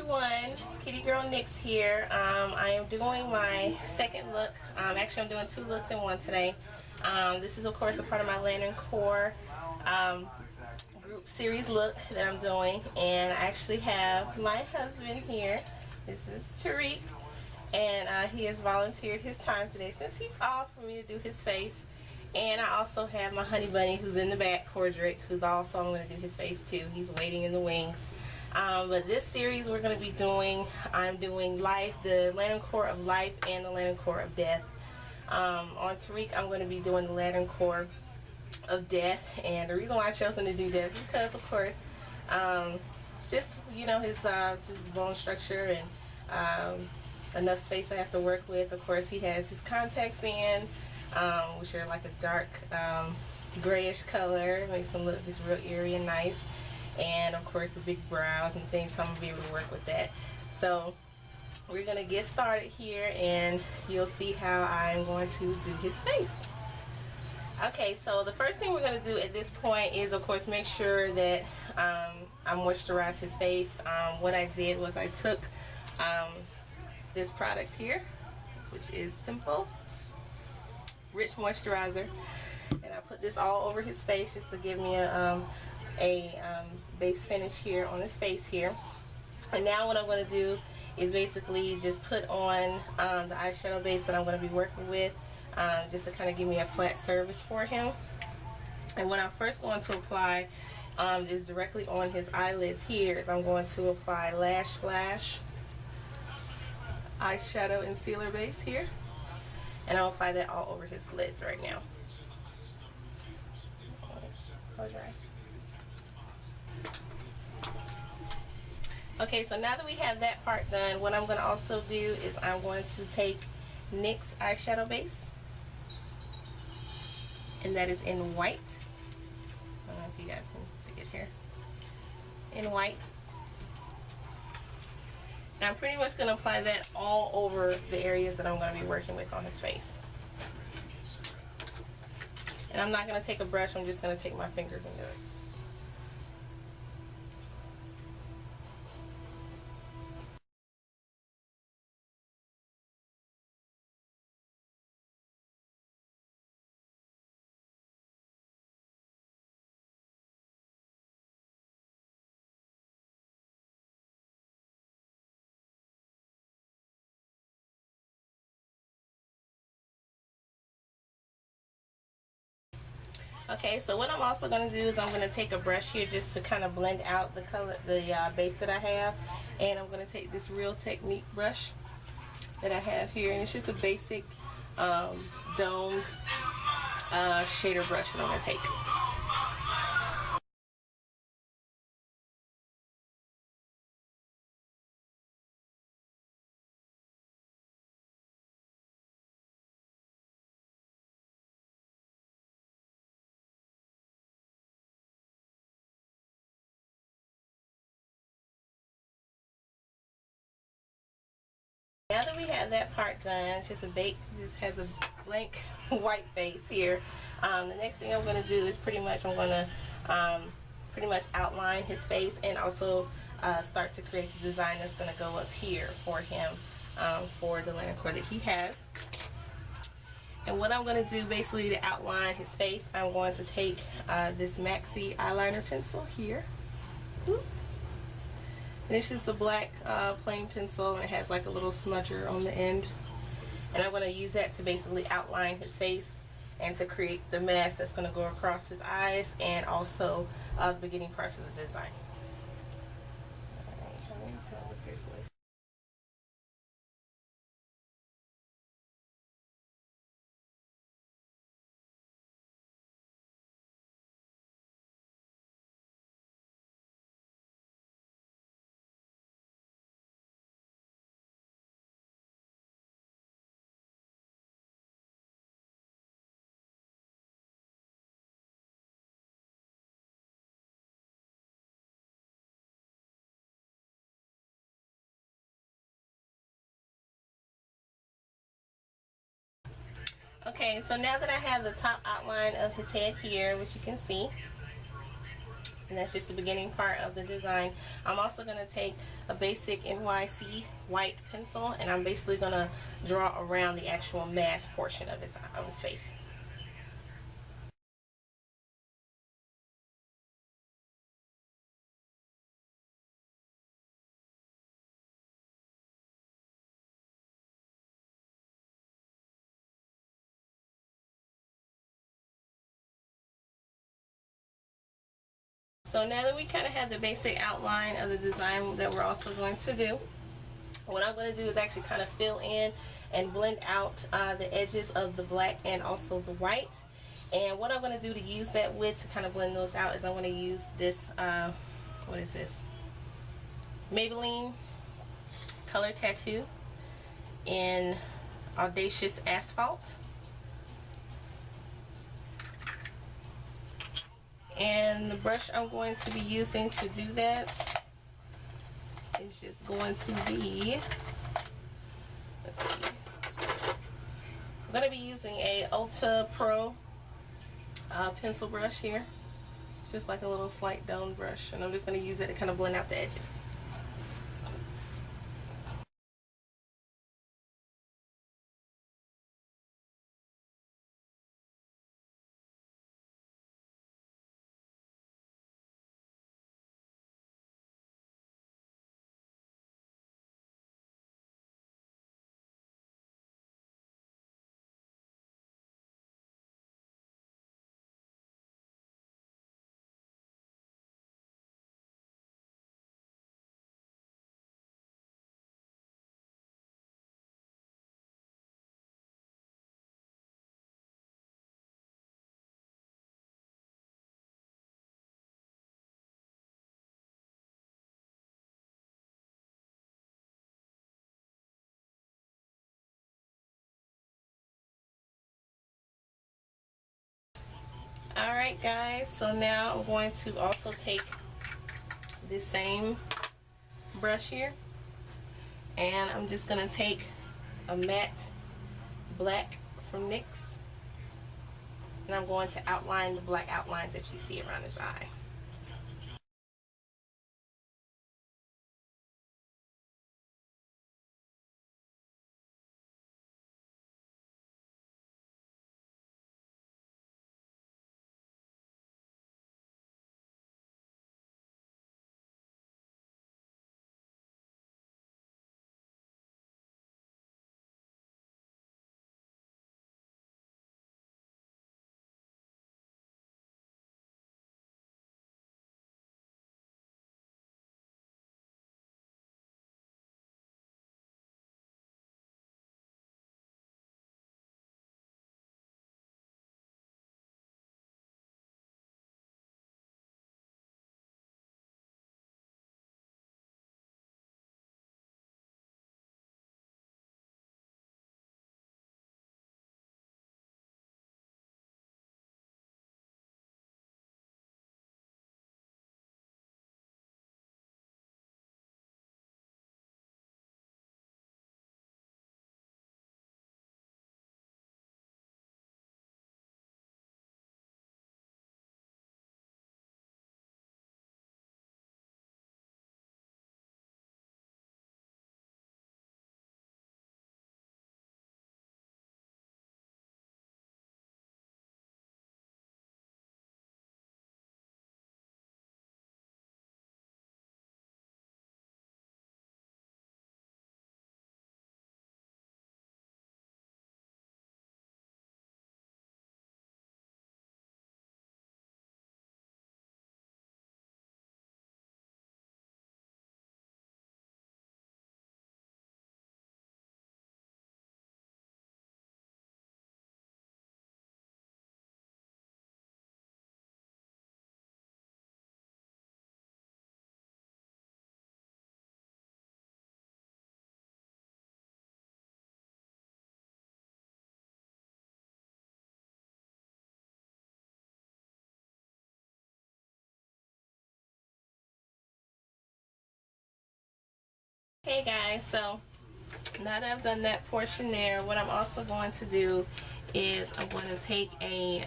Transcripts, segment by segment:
everyone, it's Kitty Girl Nyx here. I am doing my second look. Actually, I'm doing two looks in one today. This is of course a part of my Lantern Corp group series look that I'm doing, and I actually have my husband here. This is Tariq, and he has volunteered his time today since he's off for me to do his face. And I also have my honey bunny who's in the back, Cordrick, who's also, I'm going to do his face too. He's waiting in the wings. But this series we're going to be doing, I'm doing Life, the Lantern Corp of Life and the Lantern Corp of Death. On Tariq, I'm going to be doing the Lantern Corp of Death. And the reason why I chose him to do Death is because, of course, just, you know, his just bone structure and enough space I have to work with. Of course, he has his contacts in, which are like a dark grayish color, makes him look just real eerie and nice, and of course the big brows and things, so I'm gonna be able to work with that. So we're gonna get started here and you'll see how I'm going to do his face. Okay, so the first thing we're gonna do at this point is of course make sure that I moisturize his face. What I did was I took this product here, which is Simple Rich Moisturizer, and I put this all over his face just to give me a base finish here on his face here. And now what I'm going to do is basically just put on the eyeshadow base that I'm going to be working with, just to kind of give me a flat surface for him. And what I'm first going to apply is directly on his eyelids here. Is I'm going to apply Lash Flash eyeshadow and sealer base here. And I'll apply that all over his lids right now. Close your eyes. Okay, so now that we have that part done, what I'm going to also do is I'm going to take NYX eyeshadow base. And that is in white. I don't know if you guys can see it here. In white. And I'm pretty much going to apply that all over the areas that I'm going to be working with on his face. And I'm not going to take a brush, I'm just going to take my fingers and do it. Okay, so what I'm also going to do is I'm going to take a brush here just to kind of blend out the color, the base that I have, and I'm going to take this Real Technique brush that I have here, and it's just a basic domed shader brush that I'm going to take. Now that we have that part done, it's just just has a blank white face here. The next thing I'm going to do is pretty much I'm going to pretty much outline his face and also start to create the design that's going to go up here for him for the Lantern Corp that he has. And what I'm going to do basically to outline his face, I'm going to take this Maxi eyeliner pencil here. And it's just a black plain pencil, and it has like a little smudger on the end. And I'm going to use that to basically outline his face and to create the mask that's going to go across his eyes and also the beginning parts of the design. Okay, so now that I have the top outline of his head here, which you can see, And that's just the beginning part of the design. I'm also going to take a basic NYC white pencil, and I'm basically going to draw around the actual mask portion of his face. So now that we kind of have the basic outline of the design that we're also going to do, what I'm going to do is actually kind of fill in and blend out the edges of the black and also the white. And what I'm going to do to use that with to kind of blend those out is I'm going to use this, what is this? Maybelline Color Tattoo in Audacious Asphalt. And the brush I'm going to be using to do that is just going to be, let's see, I'm going to be using a Ulta Pro pencil brush here. It's just like a little slight dome brush, and I'm just going to use it to kind of blend out the edges. Alright guys, so now I'm going to also take this same brush here, and I'm just going to take a matte black from NYX, and I'm going to outline the black outlines that you see around his eye. Hey guys, so now that I've done that portion there, what I'm also going to do is I'm going to take a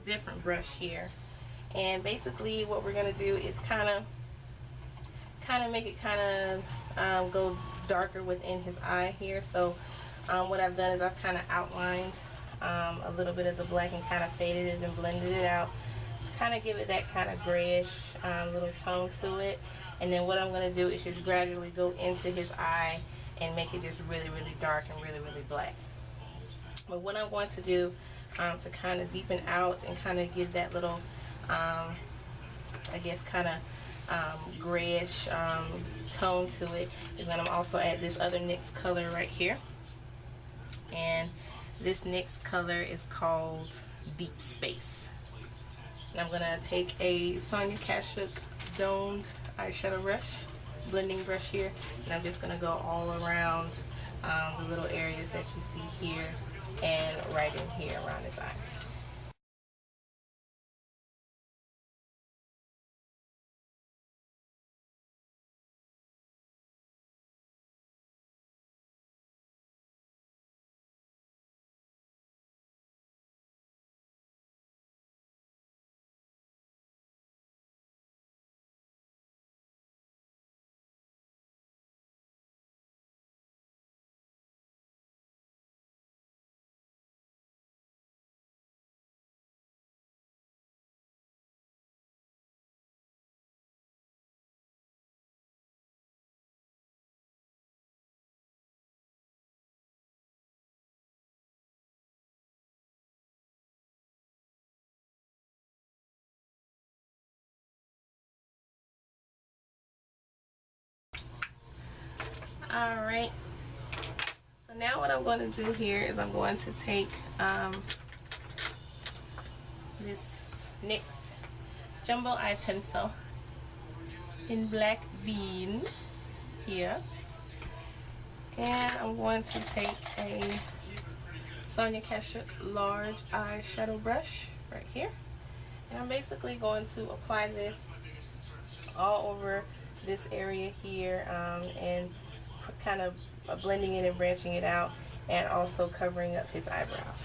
different brush here, And basically what we're going to do is kind of make it go darker within his eye here. So what I've done is I've kind of outlined a little bit of the black and kind of faded it and blended it out to kind of give it that kind of grayish little tone to it. And then what I'm going to do is just gradually go into his eye and make it just really, really dark and really, really black. But what I'm going to do to kind of deepen out and kind of give that little, I guess, kind of grayish tone to it is that I'm also add this other NYX color right here. And this NYX color is called Deep Space. And I'm going to take a Sonia Kashuk domed eyeshadow brush, blending brush here, and I'm just going to go all around the little areas that you see here and right in here around his eyes. Alright, so now what I'm going to do here is I'm going to take this NYX Jumbo Eye Pencil in Black Bean here, and I'm going to take a Sonia Kashuk large eyeshadow brush right here, and I'm basically going to apply this all over this area here and kind of blending it and branching it out, and also covering up his eyebrows.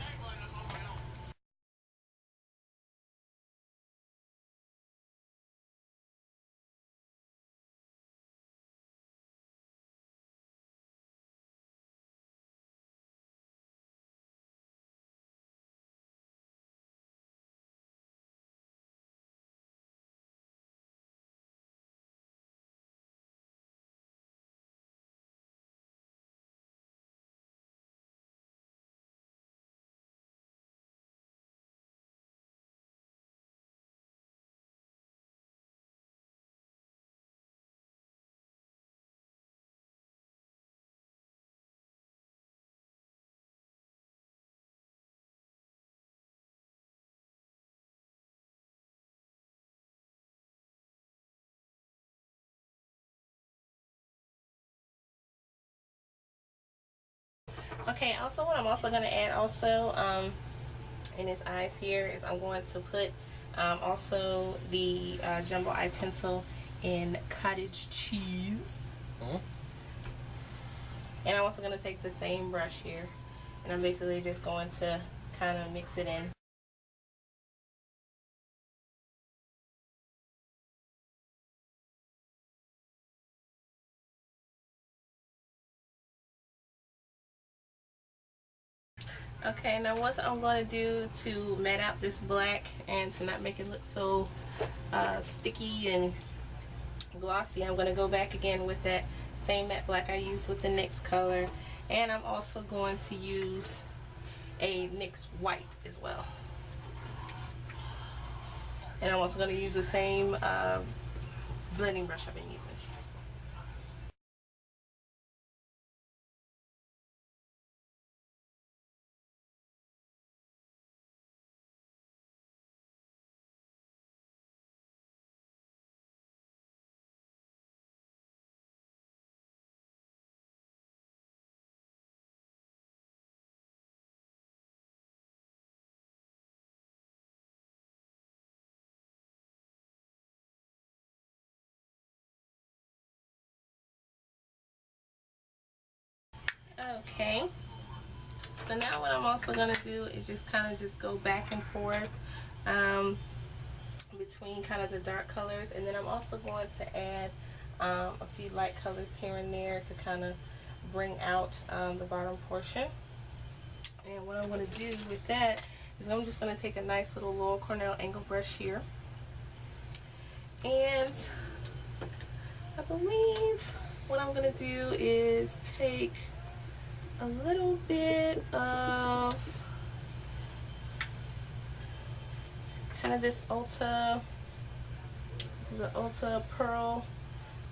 Okay, also what I'm also going to add in his eyes here is I'm going to put also the Jumbo Eye Pencil in Cottage Cheese. And I'm also going to take the same brush here, and I'm basically just going to kind of mix it in. Okay, now what I'm going to do to matte out this black and to not make it look so sticky and glossy, I'm going to go back again with that same matte black I used with the NYX color, and I'm also going to use a NYX white as well. And I'm also going to use the same blending brush I've been using. Okay, so now what I'm also going to do is just kind of just go back and forth between kind of the dark colors, and then I'm also going to add a few light colors here and there to kind of bring out the bottom portion. And what I'm going to do with that is I'm just going to take a nice little Loyal Cornell angle brush here, and I believe what I'm going to do is take a little bit of kind of this Ulta, this is an Ulta Pearl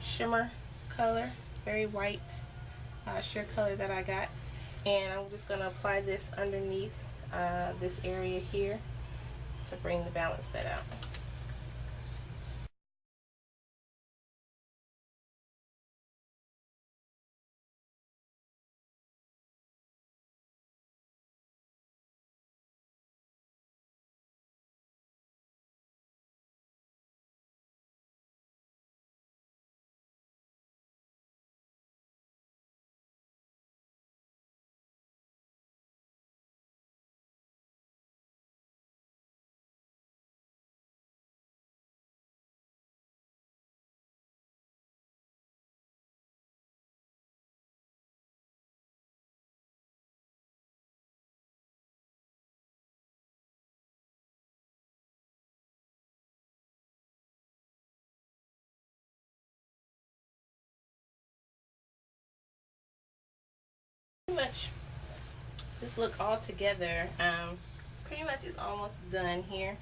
Shimmer color, very white sheer color that I got, and I'm just going to apply this underneath this area here to bring the balance that out. Pretty much this look all together pretty much is almost done here.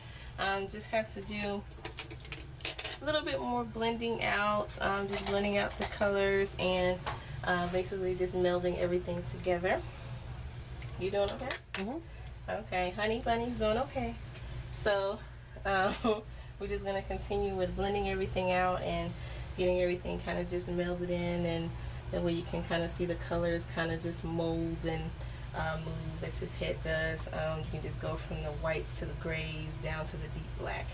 Just have to do a little bit more blending out, just blending out the colors and basically just melding everything together. You doing okay? Mm-hmm. Okay, honey bunny's doing okay. So we're just going to continue with blending everything out and getting everything kind of just melded in, and that way you can kind of see the colors kind of just mold and move as his head does. You can just go from the whites to the grays down to the deep black.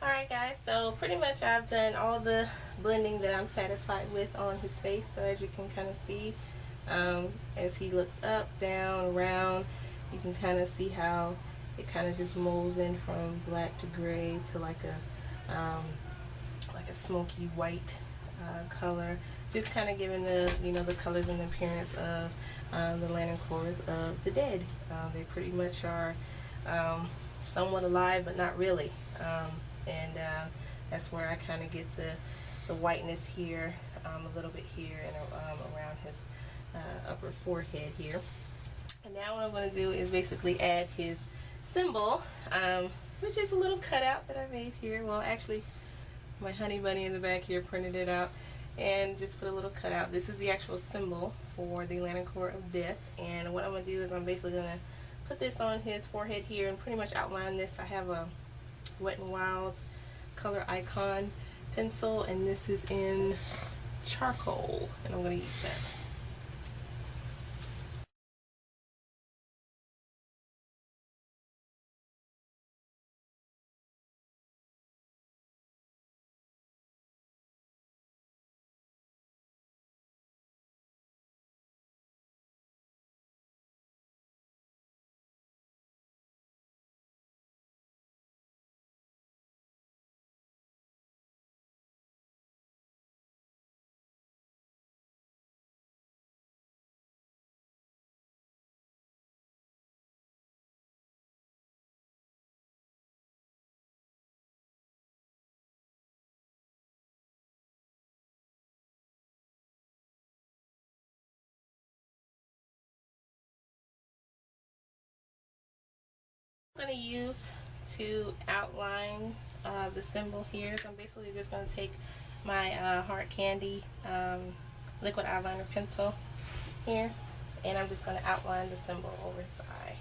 Alright guys, so pretty much I've done all the blending that I'm satisfied with on his face. So as you can kind of see, as he looks up, down, around, you can kind of see how it kind of just molds in from black to gray to like a smoky white color. Just kind of giving the, you know, the colors and the appearance of the lantern cores of the dead. They pretty much are somewhat alive, but not really. And that's where I kind of get the whiteness here, a little bit here, and around his upper forehead here. And now what I'm going to do is basically add his symbol, which is a little cutout that I made here. Well, actually, my honey bunny in the back here printed it out and just put a little cutout. This is the actual symbol for the lantern core of death. And what I'm going to do is I'm basically going to put this on his forehead here and pretty much outline this. I have a Wet n Wild color icon pencil, and this is in charcoal, and I'm going to use that. I'm going to use to outline the symbol here. So I'm basically just going to take my hard candy liquid eyeliner pencil here, and I'm just going to outline the symbol over his eye.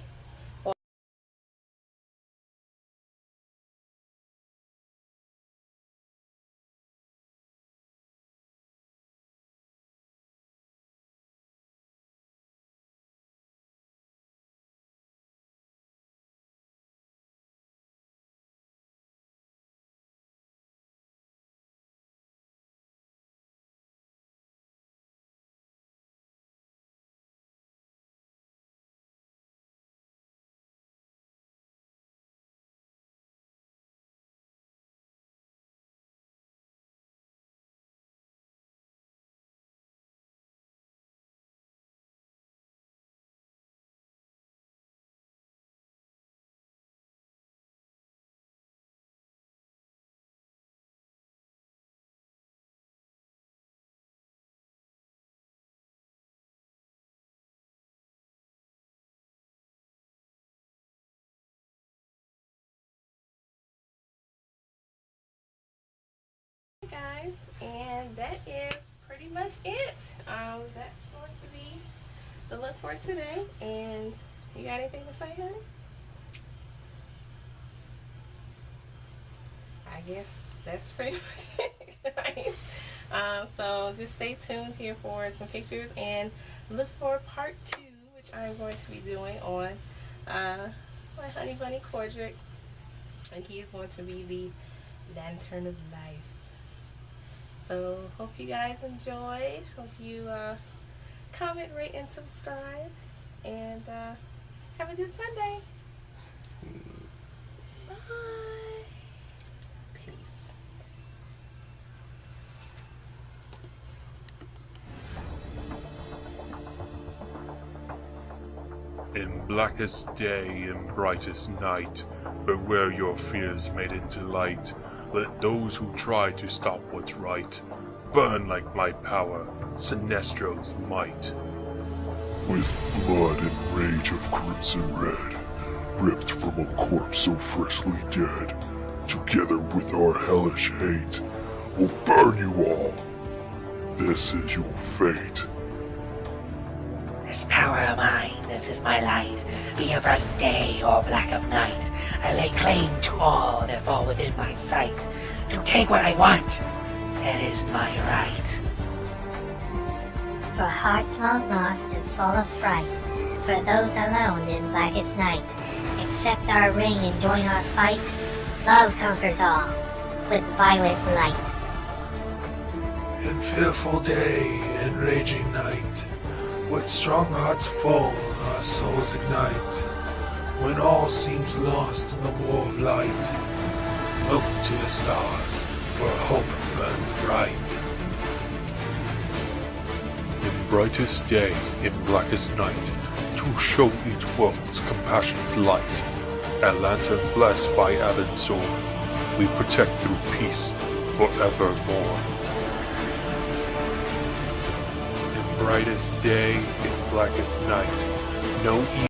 Guys, and that is pretty much it. That's going to be the look for today. And you got anything to say, honey? I guess that's pretty much it, guys. So just stay tuned here for some pictures and look for part 2, which I'm going to be doing on my honey bunny Cordric, and he is going to be the lantern of life. So hope you guys enjoyed. Hope you comment, rate, and subscribe. And have a good Sunday. Bye. Peace. In blackest day, in brightest night, beware your fears made into light. Let those who try to stop what's right burn like my power, Sinestro's might. With blood and rage of crimson red, ripped from a corpse so freshly dead, together with our hellish hate, we'll burn you all. This is your fate. This power of mine, this is my light. Be a bright day or black of night, I lay claim to all that fall within my sight. To take what I want, that is my right. For hearts long lost and full of fright, for those alone in blackest night, accept our ring and join our fight. Love conquers all, with violet light. In fearful day and raging night, with strong hearts full, our souls ignite. When all seems lost in the war of light, look to the stars, for hope burns bright. In brightest day, in blackest night, to show each world's compassion's light. A lantern blessed by added sword, we protect through peace forevermore. In brightest day, in blackest night, no evil